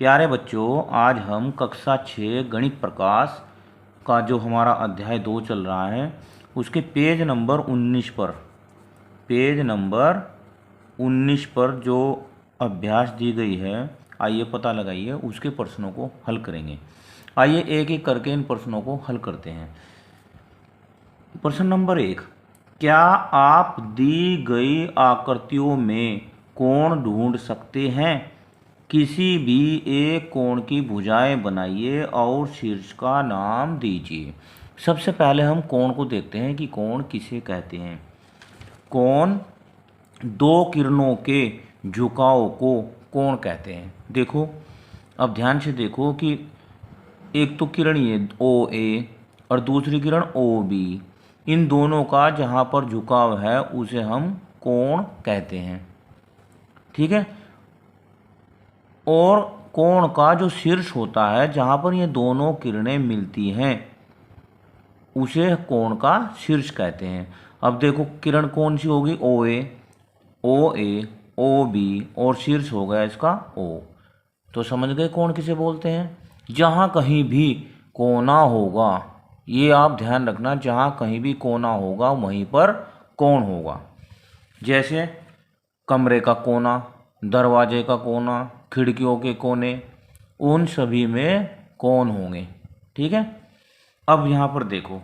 प्यारे बच्चों, आज हम कक्षा 6 गणित प्रकाश का जो हमारा अध्याय 2 चल रहा है उसके पेज नंबर 19 पर जो अभ्यास दी गई है, आइए पता लगाइए, उसके प्रश्नों को हल करेंगे। आइए एक एक करके इन प्रश्नों को हल करते हैं। प्रश्न नंबर 1, क्या आप दी गई आकृतियों में कोण ढूंढ सकते हैं? किसी भी एक कोण की भुजाएं बनाइए और शीर्ष का नाम दीजिए। सबसे पहले हम कोण को देखते हैं कि कोण किसे कहते हैं। कोण दो किरणों के झुकाव को कोण कहते हैं। देखो, अब ध्यान से देखो कि एक तो किरण ये OA और दूसरी किरण OB, इन दोनों का जहाँ पर झुकाव है उसे हम कोण कहते हैं। ठीक है। और कोण का जो शीर्ष होता है, जहाँ पर ये दोनों किरणें मिलती हैं, उसे कोण का शीर्ष कहते हैं। अब देखो, किरण कौन सी होगी? OA, OB और शीर्ष हो गया इसका O। तो समझ गए कोण किसे बोलते हैं? जहाँ कहीं भी कोना होगा, ये आप ध्यान रखना, जहाँ कहीं भी कोना होगा वहीं पर कोण होगा। जैसे कमरे का कोना, दरवाजे का कोना, खिड़कियों के कोने, उन सभी में कोण होंगे। ठीक है। अब यहाँ पर देखो,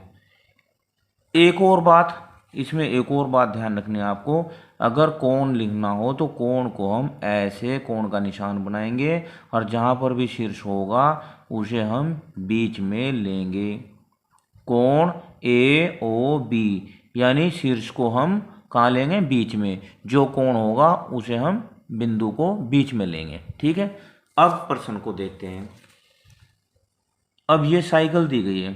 एक और बात, इसमें एक और बात ध्यान रखनी है आपको। अगर कोण लिखना हो तो कोण को हम ऐसे कोण का निशान बनाएंगे और जहाँ पर भी शीर्ष होगा उसे हम बीच में लेंगे। कोण AOB, यानी शीर्ष को हम कहाँ लेंगे? बीच में। जो कोण होगा उसे हम बिंदु को बीच में लेंगे। ठीक है। अब प्रश्न को देखते हैं। अब ये साइकिल दी गई है,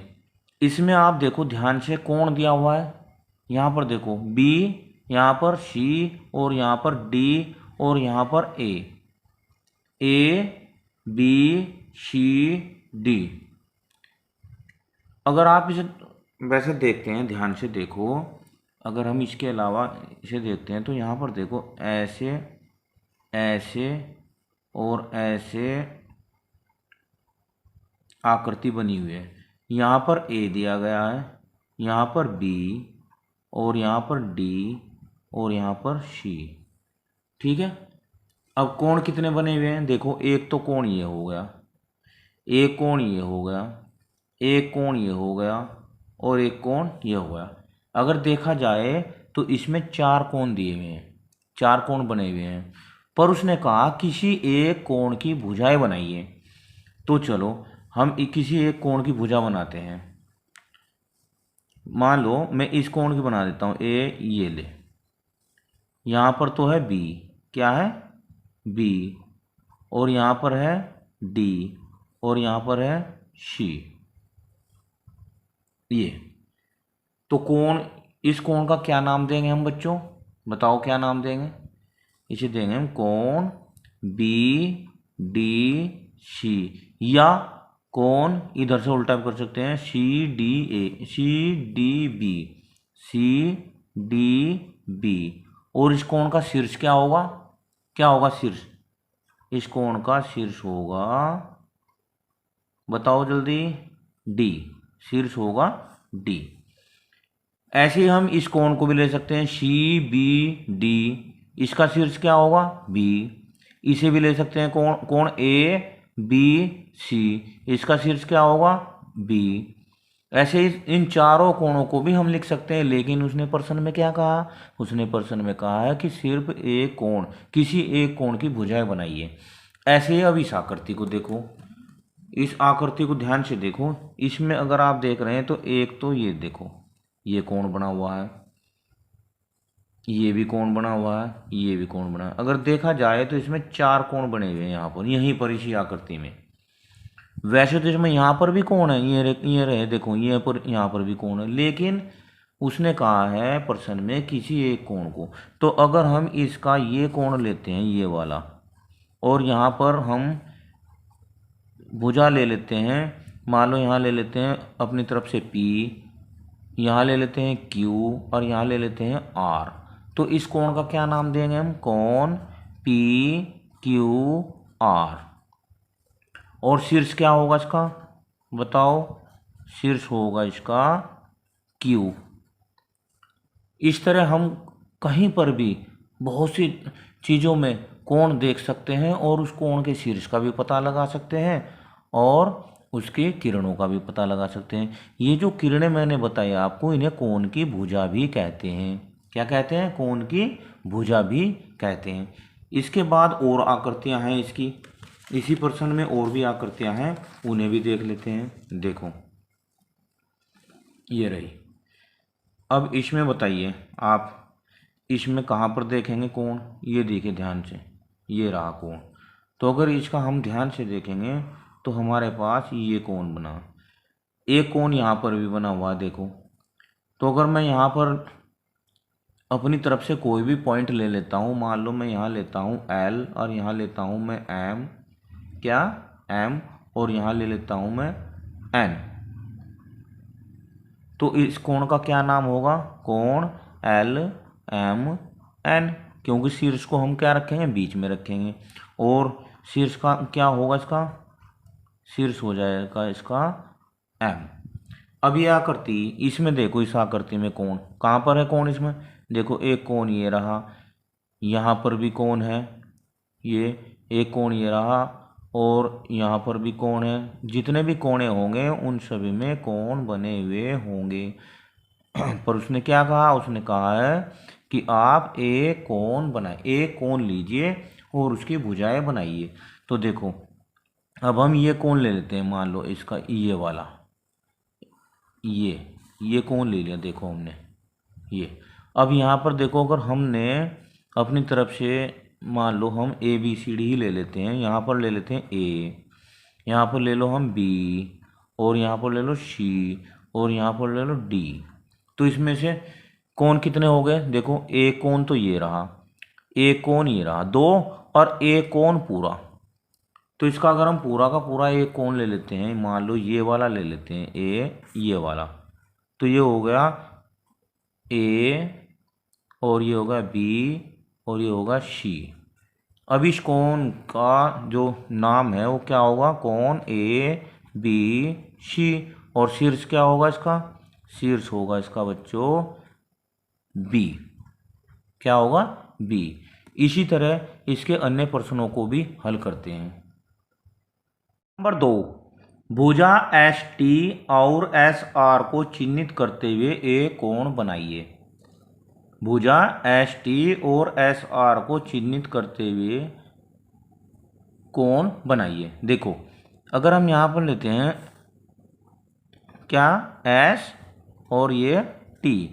इसमें आप देखो ध्यान से, कोण दिया हुआ है। यहाँ पर देखो B, यहाँ पर C और यहाँ पर D और यहाँ पर ABCD। अगर आप इसे वैसे देखते हैं, ध्यान से देखो, अगर हम इसके अलावा इसे देखते हैं तो यहाँ पर देखो ऐसे, ऐसे और ऐसे आकृति बनी हुई है। यहाँ पर A दिया गया है, यहाँ पर B और यहाँ पर D और यहाँ पर C। ठीक है। अब कोण कितने बने हुए हैं? देखो, एक तो कोण ये हो गया, एक कोण ये हो गया, एक कोण ये हो गया और एक कोण ये हो गया। अगर देखा जाए तो इसमें 4 कोण दिए हुए हैं, 4 कोण बने हुए हैं, पर उसने कहा किसी एक कोण की भुजाएं बनाइए। तो चलो हम किसी एक कोण की भुजा बनाते हैं। मान लो मैं इस कोण की बना देता हूँ ये ले। यहाँ पर तो है B, क्या है? B, और यहाँ पर है D और यहाँ पर है C। ये तो कोण, इस कोण का क्या नाम देंगे हम बच्चों? बताओ क्या नाम देंगे? इसे देंगे हम कोण BDC, या कोण इधर से उल्टा भी कर सकते हैं, CDB। और इस कोण का शीर्ष क्या होगा? क्या होगा शीर्ष? इस कोण का शीर्ष होगा, बताओ जल्दी, D। शीर्ष होगा D। ऐसे ही हम इस कोण को भी ले सकते हैं, CBD। इसका शीर्ष क्या होगा? B। इसे भी ले सकते हैं, कोण ABC। इसका शीर्ष क्या होगा? B। ऐसे ही इन चारों कोणों को भी हम लिख सकते हैं, लेकिन उसने प्रश्न में क्या कहा? उसने प्रश्न में कहा है कि सिर्फ एक कोण, किसी एक कोण की भुजाएं बनाइए। ऐसे ही अब इस आकृति को देखो, इस आकृति को ध्यान से देखो। इसमें अगर आप देख रहे हैं तो एक तो ये देखो, ये कोण बना हुआ है, ये भी कोण बना हुआ है, ये भी कोण बना है। अगर देखा जाए तो इसमें 4 कोण बने हुए हैं यहाँ पर, यहीं पर इसी आकृति में। वैसे तो इसमें यहाँ पर भी कोण है, ये रहे देखो, ये पर, यहाँ पर भी कोण है, लेकिन उसने कहा है प्रश्न में किसी एक कोण को। तो अगर हम इसका ये कोण लेते हैं, ये वाला, और यहाँ पर हम भुजा ले लेते हैं, मान लो यहाँ ले लेते हैं अपनी तरफ से P, यहाँ ले लेते हैं Q और यहाँ ले लेते हैं R। तो इस कोण का क्या नाम देंगे हम? कोण PQR। और शीर्ष क्या होगा इसका, बताओ, शीर्ष होगा इसका क्यू। इस तरह हम कहीं पर भी बहुत सी चीज़ों में कोण देख सकते हैं और उस कोण के शीर्ष का भी पता लगा सकते हैं और उसके किरणों का भी पता लगा सकते हैं। ये जो किरणें मैंने बताई आपको, इन्हें कोण की भुजा भी कहते हैं। क्या कहते हैं, कोण की भुजा भी कहते हैं। इसके बाद और आकृतियां हैं इसकी, इसी प्रश्न में और भी आकृतियां हैं, उन्हें भी देख लेते हैं। देखो ये रही। अब इसमें बताइए आप, इसमें कहाँ पर देखेंगे कोण, ये देखिए ध्यान से, ये रहा कोण। तो अगर इसका हम ध्यान से देखेंगे तो हमारे पास ये कोण बना, एक कोण यहाँ पर भी बना हुआ देखो। तो अगर मैं यहाँ पर अपनी तरफ से कोई भी पॉइंट ले लेता हूँ, मान लो मैं यहाँ लेता हूँ L और यहाँ लेता हूँ मैं M, क्या M, और यहाँ ले लेता हूँ मैं N, तो इस कोण का क्या नाम होगा, कोण L M N, क्योंकि शीर्ष को हम क्या रखेंगे, बीच में रखेंगे। और शीर्ष का क्या होगा, इसका शीर्ष हो जाएगा इसका M। अब ये आकृति, इसमें देखो इस आकृति में कोण कहाँ पर है, कोण इसमें देखो, एक कोण ये रहा, यहाँ पर भी कोण है, ये एक कोण ये रहा, और यहाँ पर भी कोण है। जितने भी कोणे होंगे उन सभी में कोण बने हुए होंगे। पर उसने क्या कहा, उसने कहा है कि आप एक कोण बनाए, एक कोण लीजिए और उसकी भुजाएं बनाइए। तो देखो अब हम ये कोण ले लेते हैं, मान लो इसका ये वाला, ये कोण ले लिया देखो हमने ये। अब यहाँ पर देखो, अगर हमने अपनी तरफ से मान लो हम ABCD ही ले लेते हैं, यहाँ पर ले लेते हैं A, यहाँ पर ले लो हम B, और यहाँ पर ले लो C, और यहाँ पर ले लो D। तो इसमें से कोण कितने हो गए, देखो एक कोण तो ये रहा, एक कोण ये रहा, दो, और एक कोण पूरा। तो इसका अगर हम पूरा का पूरा एक कोण ले लेते हैं, मान लो ये वाला ले लेते हैं A, ये वाला, तो ये हो गया A, और ये होगा B, और ये होगा C। अब इस कोण का जो नाम है वो क्या होगा, कोण ABC, और शीर्ष क्या होगा इसका, शीर्ष होगा इसका बच्चों B। क्या होगा, B। इसी तरह इसके अन्य प्रश्नों को भी हल करते हैं। नंबर 2, भुजा ST और SR को चिन्हित करते हुए एक कोण बनाइए। भुजा ST और SR को चिन्हित करते हुए कोण बनाइए। देखो अगर हम यहाँ पर लेते हैं क्या, S और ये T,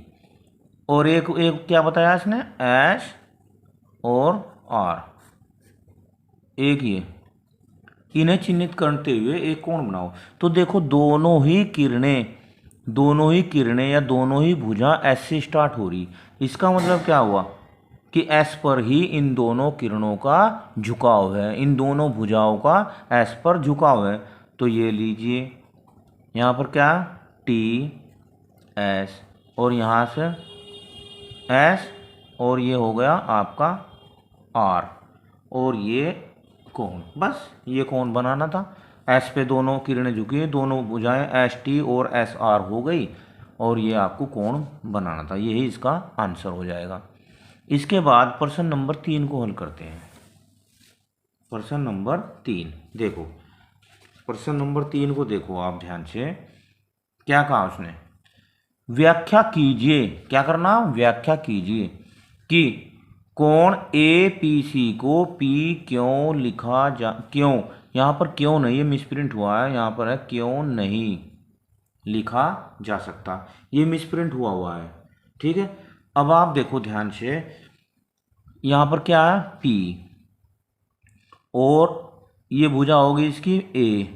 और एक क्या बताया इसने, S और R, एक ये, इन्हें चिन्हित करते हुए एक कोण बनाओ। तो देखो दोनों ही किरणें या दोनों ही भुजा S से स्टार्ट हो रही। इसका मतलब क्या हुआ कि S पर ही इन दोनों किरणों का झुकाव है, इन दोनों भुजाओं का S पर झुकाव है। तो ये लीजिए यहाँ पर क्या, T S, और यहाँ से S, और ये हो गया आपका R, और ये कोण, बस ये कोण बनाना था। S पे दोनों किरणें झुकी, दोनों भुजाएं ST और SR हो गई, और ये आपको कोण बनाना था। यही इसका आंसर हो जाएगा। इसके बाद प्रश्न नंबर 3 को हल करते हैं। प्रश्न नंबर 3 देखो, प्रश्न नंबर 3 को देखो आप ध्यान से, क्या कहा उसने, व्याख्या कीजिए, क्या करना, व्याख्या कीजिए कि कोण APC को P क्यों लिखा जा, क्यों, यहाँ पर क्यों नहीं, ये मिसप्रिंट हुआ है, यहाँ पर है क्यों नहीं लिखा जा सकता, ये मिसप्रिंट हुआ है, ठीक है। अब आप देखो ध्यान से, यहाँ पर क्या है P, और ये भुजा होगी इसकी A,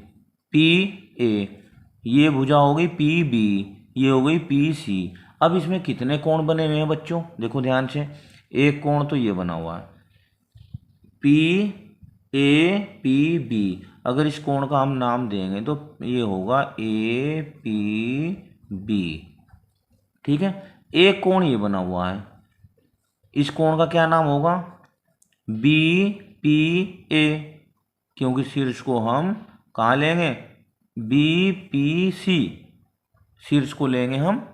ये भुजा होगी PB, ये हो गई PC। अब इसमें कितने कोण बने हुए हैं बच्चों, देखो ध्यान से, एक कोण तो ये बना हुआ है PAPB। अगर इस कोण का हम नाम देंगे तो ये होगा APB, ठीक है। एक कोण ये बना हुआ है, इस कोण का क्या नाम होगा, BPA, क्योंकि शीर्ष को हम कहाँ लेंगे, बी पी सी, शीर्ष को लेंगे हम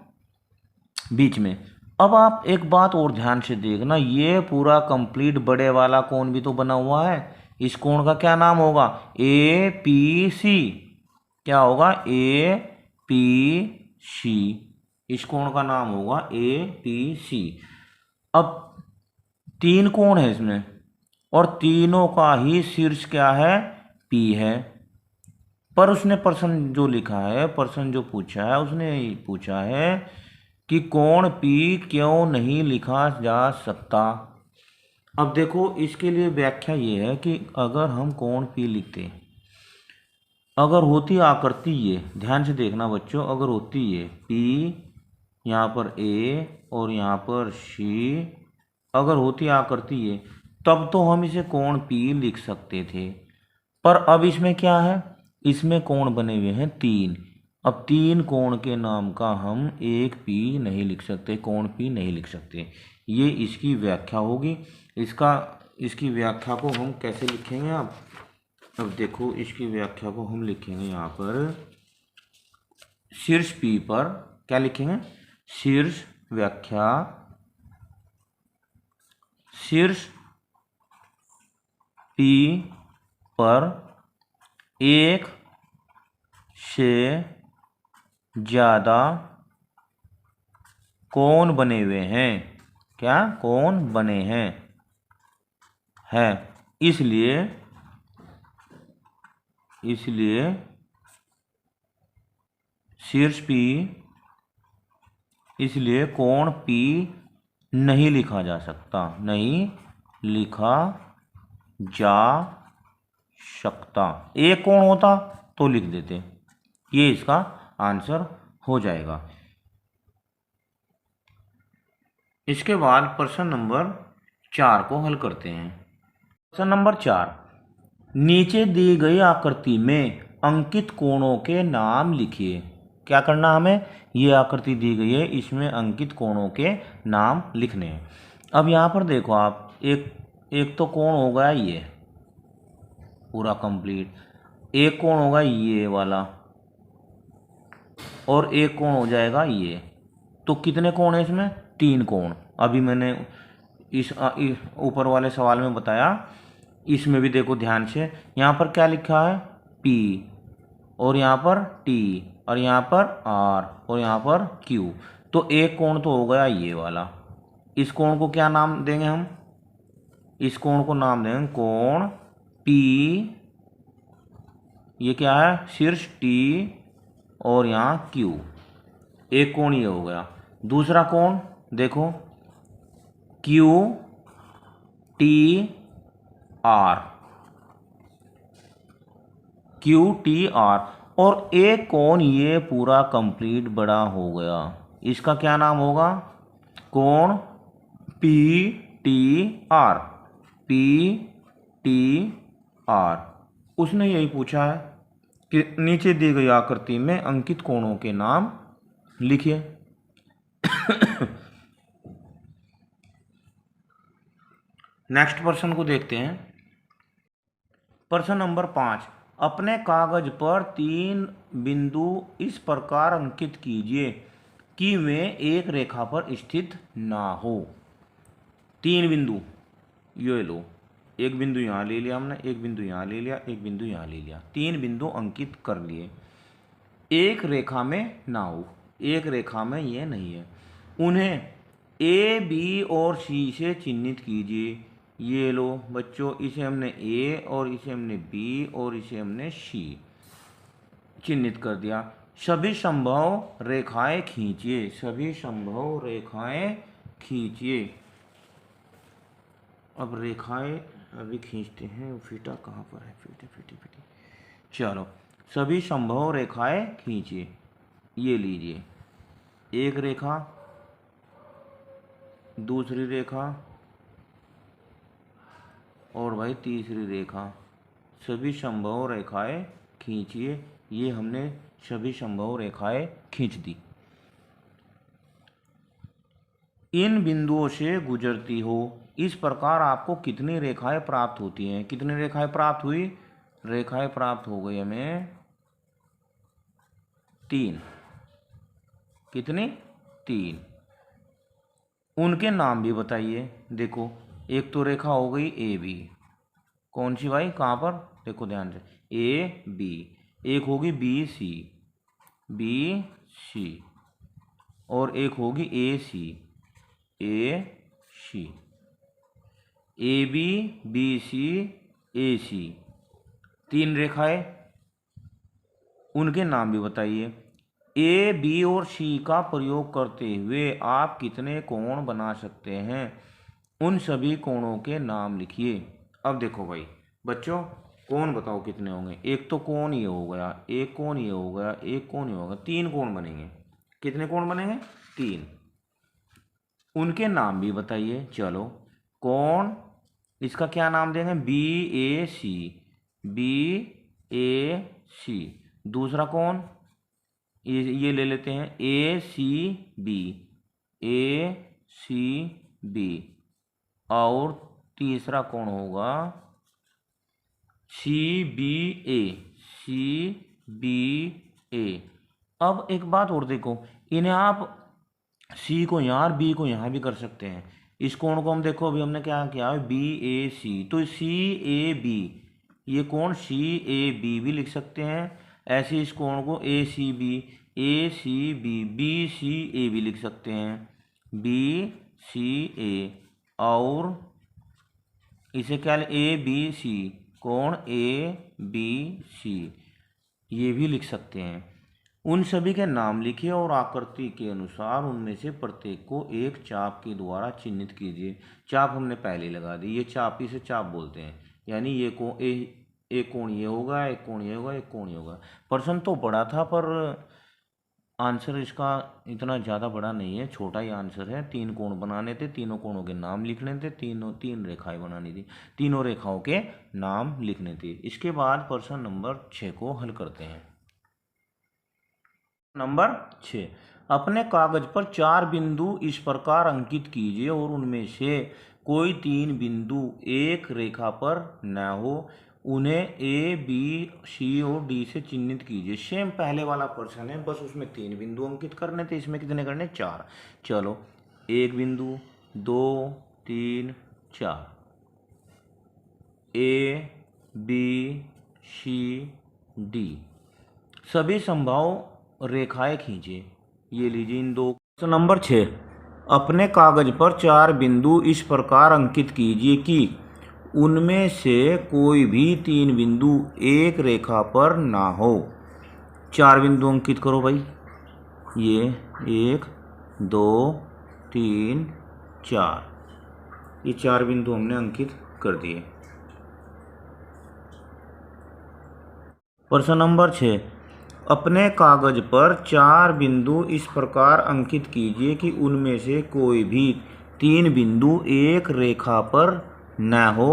बीच में। अब आप एक बात और ध्यान से देखना, ये पूरा कंप्लीट बड़े वाला कोण भी तो बना हुआ है। इस कोण का क्या नाम होगा, ए पी सी। क्या होगा, ए पी सी। इस कोण का नाम होगा ए पी सी। अब तीन कोण है इसमें और तीनों का ही शीर्ष क्या है, पी है। पर उसने प्रश्न जो लिखा है, प्रश्न जो पूछा है, उसने पूछा है कि कोण पी क्यों नहीं लिखा जा सकता। अब देखो इसके लिए व्याख्या ये है कि अगर हम कोण पी लिखते, अगर होती आकृति ये, ध्यान से देखना बच्चों, अगर होती ये पी, यहाँ पर ए और यहाँ पर सी, अगर होती आकृति ये, तब तो हम इसे कोण पी लिख सकते थे। पर अब इसमें क्या है, इसमें कोण बने हुए हैं तीन। अब तीन कोण के नाम का हम एक पी नहीं लिख सकते, कोण पी नहीं लिख सकते। ये इसकी व्याख्या होगी। इसकी व्याख्या को हम कैसे लिखेंगे अब देखो इसकी व्याख्या को हम लिखेंगे यहाँ पर शीर्ष पी पर, क्या लिखेंगे, शीर्ष व्याख्या, शीर्ष पी पर एक से ज्यादा कोण बने हुए हैं। क्या कोण बने हैं इसलिए शीर्ष पी, इसलिए कोण पी नहीं लिखा जा सकता, नहीं लिखा जा सकता। एक कोण होता तो लिख देते। ये इसका आंसर हो जाएगा। इसके बाद प्रश्न नंबर 4 को हल करते हैं। प्रश्न नंबर 4, नीचे दी गई आकृति में अंकित कोणों के नाम लिखिए। क्या करना हमें, ये आकृति दी गई है, इसमें अंकित कोणों के नाम लिखने हैं। अब यहाँ पर देखो आप, एक तो कोण हो गया ये पूरा कंप्लीट, एक कोण होगा ये वाला, और एक कोण हो जाएगा ये। तो कितने कोण है इसमें, तीन कोण। अभी मैंने इस ऊपर वाले सवाल में बताया। इसमें भी देखो ध्यान से, यहाँ पर क्या लिखा है, P, और यहाँ पर T, और यहाँ पर R, और यहाँ पर Q। तो एक कोण तो हो गया ये वाला। इस कोण को क्या नाम देंगे हम, इस कोण को नाम देंगे कोण P। ये क्या है, शीर्ष T और यहाँ Q। एक कोण ये हो गया। दूसरा कोण देखो Q T R, Q T R, और एक कोण ये पूरा कंप्लीट बड़ा हो गया। इसका क्या नाम होगा, कोण P T R, P T R। उसने यही पूछा है कि नीचे दी गई आकृति में अंकित कोणों के नाम लिखिए। नेक्स्ट प्रश्न को देखते हैं। प्रश्न नंबर 5, अपने कागज पर 3 बिंदु इस प्रकार अंकित कीजिए कि वे एक रेखा पर स्थित ना हो। 3 बिंदु, ये लो, एक बिंदु यहाँ ले लिया हमने, एक बिंदु यहाँ ले लिया, एक बिंदु यहाँ ले लिया, 3 बिंदु अंकित कर लिए। एक रेखा में ना हो, एक रेखा में ये नहीं है। उन्हें ए, बी और सी से चिन्हित कीजिए। ये लो बच्चों, इसे हमने ए और इसे हमने बी और इसे हमने सी चिन्हित कर दिया। सभी संभव रेखाएं खींचिए, सभी संभव रेखाएं खींचिए। अब रेखाएं अभी खींचते हैं, फीता कहाँ पर है, फीटे। चलो, सभी संभव रेखाएं खींचिए। ये लीजिए, एक रेखा, दूसरी रेखा, और भाई तीसरी रेखा। सभी संभव रेखाएं खींचिए। ये हमने सभी संभव रेखाएं खींच दी। इन बिंदुओं से गुजरती हो। इस प्रकार आपको कितनी रेखाएं प्राप्त होती हैं, कितनी रेखाएं प्राप्त हुई, रेखाएं प्राप्त हो गई हमें 3। कितनी? 3। उनके नाम भी बताइए। देखो, एक तो रेखा हो गई ए बी। कौन सी भाई? कहाँ पर? देखो ध्यान से, ए बी। एक होगी बी सी, बी सी। और एक होगी ए सी, ए सी। ए बी सी, ए सी। 3 रेखाएं, उनके नाम भी बताइए। ए बी और सी का प्रयोग करते हुए आप कितने कोण बना सकते हैं? उन सभी कोणों के नाम लिखिए। अब देखो भाई बच्चों, कोण बताओ कितने होंगे। एक तो कोण ये हो गया, एक कोण ये हो गया, एक कोण ये होगा, 3 कोण बनेंगे। कितने कोण बनेंगे? 3। उनके नाम भी बताइए। चलो, कोण, इसका क्या नाम देंगे? बी ए सी, बी ए सी। दूसरा कोण ये ले लेते हैं, ए सी बी, ए सी बी। और तीसरा कोण होगा सी बी ए, सी बी ए। अब एक बात और देखो, इन्हें आप सी को यहाँ और बी को यहाँ भी कर सकते हैं। इस कोण को हम देखो, अभी हमने क्या किया है, बी ए सी, तो सी ए बी, ये कोण सी ए बी भी लिख सकते हैं। ऐसे इस कोण को ए सी बी, ए सी बी, बी सी ए भी लिख सकते हैं, बी सी ए। और इसे क्या, ए बी सी, कोण ए बी सी, ये भी लिख सकते हैं। उन सभी के नाम लिखिए और आकृति के अनुसार उनमें से प्रत्येक को एक चाप के द्वारा चिन्हित कीजिए। चाप हमने पहले लगा दी, ये चाप, इसे चाप बोलते हैं। यानी ये एक कोण ये होगा, एक कोण ये होगा, एक कोण ये होगा। प्रश्न तो बड़ा था पर आंसर इसका इतना ज़्यादा बड़ा नहीं है, छोटा ही आंसर है। 3 कोण बनाने थे, तीनों कोणों के नाम लिखने थे, 3 रेखाएं बनानी थी, तीनों रेखाओं के नाम लिखने थे। इसके बाद प्रश्न नंबर 6 को हल करते हैं। नंबर 6, अपने कागज पर 4 बिंदु इस प्रकार अंकित कीजिए और उनमें से कोई 3 बिंदु एक रेखा पर न हो। उन्हें ए बी सी और डी से चिन्हित कीजिए। सेम पहले वाला प्रश्न है, बस उसमें 3 बिंदु अंकित करने थे, इसमें कितने करने? 4। चलो, 1 बिंदु, 2, 3, 4। ए बी सी डी सभी संभव रेखाएं खींचिए। ये लीजिए इन 2। नंबर 6, अपने कागज पर 4 बिंदु इस प्रकार अंकित कीजिए कि उनमें से कोई भी 3 बिंदु एक रेखा पर ना हो। 4 बिंदु अंकित करो भाई। ये 1 2 3 4, ये 4 बिंदु हमने अंकित कर दिए। प्रश्न नंबर 6, अपने कागज पर 4 बिंदु इस प्रकार अंकित कीजिए कि उनमें से कोई भी 3 बिंदु एक रेखा पर न हो।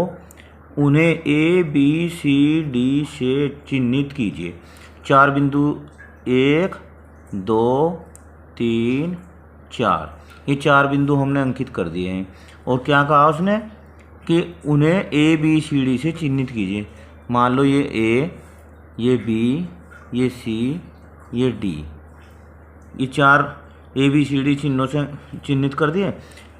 उन्हें ए बी सी डी से चिन्हित कीजिए। 4 बिंदु, 1 2 3 4, ये 4 बिंदु हमने अंकित कर दिए हैं। और क्या कहा उसने कि उन्हें ए बी सी डी से चिन्हित कीजिए। मान लो ये ए, ये बी, ये सी, ये डी, ये 4 ए बी सी डी चिन्हों से चिन्हित कर दिए।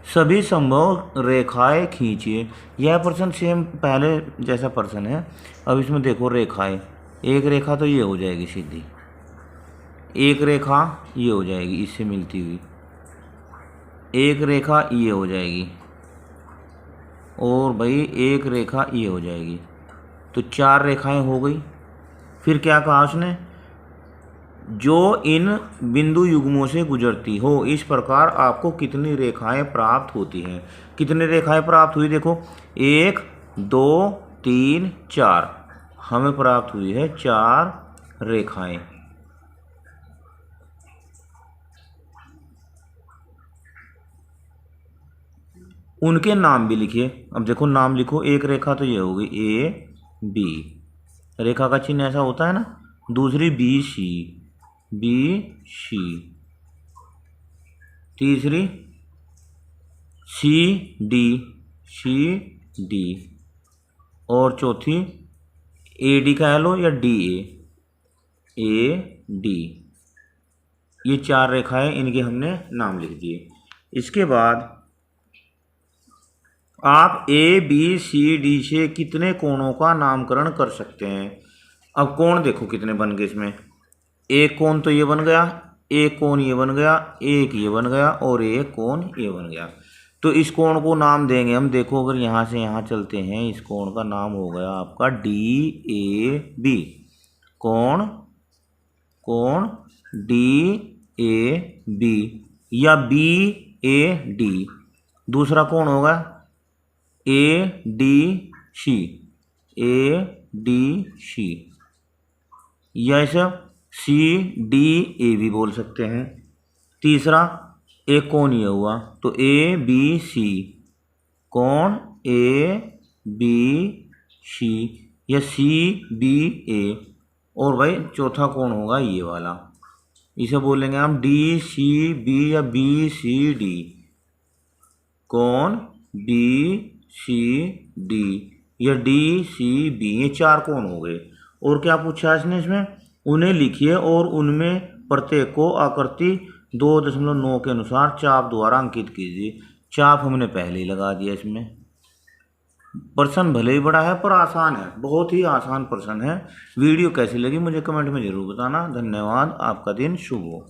सभी संभव रेखाएं खींचिए। यह प्रश्न सेम पहले जैसा प्रश्न है। अब इसमें देखो रेखाएं, एक रेखा तो ये हो जाएगी सीधी, एक रेखा ये हो जाएगी इससे मिलती हुई, एक रेखा ये हो जाएगी, और भाई एक रेखा ये हो जाएगी। तो 4 रेखाएं हो गई। फिर क्या कहा उसने, जो इन बिंदु युग्मों से गुजरती हो। इस प्रकार आपको कितनी रेखाएं प्राप्त होती हैं? कितनी रेखाएं प्राप्त हुई? देखो 1 2 3 4, हमें प्राप्त हुई है 4 रेखाएं। उनके नाम भी लिखिए। अब देखो नाम लिखो। एक रेखा तो ये होगी ए बी, रेखा का चिन्ह ऐसा होता है ना। दूसरी बी सी, बी सी। तीसरी सी डी, सी डी। और चौथी ए डी का लो या डी ए डी, ये 4 रेखाएं, इनके हमने नाम लिख दिए। इसके बाद आप ए बी सी डी से कितने कोणों का नामकरण कर सकते हैं। अब कोण देखो कितने बन गए इसमें, एक कोण तो ये बन गया, एक कोण ये बन गया, एक ये बन गया और एक कोण ये बन गया। तो इस कोण को नाम देंगे हम, देखो अगर यहाँ से यहाँ चलते हैं, इस कोण का नाम हो गया आपका डी ए बी, कोण कोण डी ए बी या बी ए डी। दूसरा कोण होगा A D C, A D C, या इसे सी डी ए भी बोल सकते हैं। तीसरा एक कोण ये हुआ, तो ए बी सी, कोण ए बी सी या सी बी ए। और भाई चौथा कोण होगा ये वाला, इसे बोलेंगे हम डी सी बी या बी सी डी, कोण बी सी डी या डी सी बी, ये 4 कोण हो गए। और क्या पूछा है इसने इसमें, उन्हें लिखिए और उनमें प्रत्येक को आकृति 2.9 के अनुसार चाप द्वारा अंकित कीजिए। चाप हमने पहले ही लगा दिया इसमें। प्रश्न भले ही बड़ा है पर आसान है, बहुत ही आसान प्रश्न है। वीडियो कैसी लगी मुझे कमेंट में जरूर बताना। धन्यवाद, आपका दिन शुभ हो।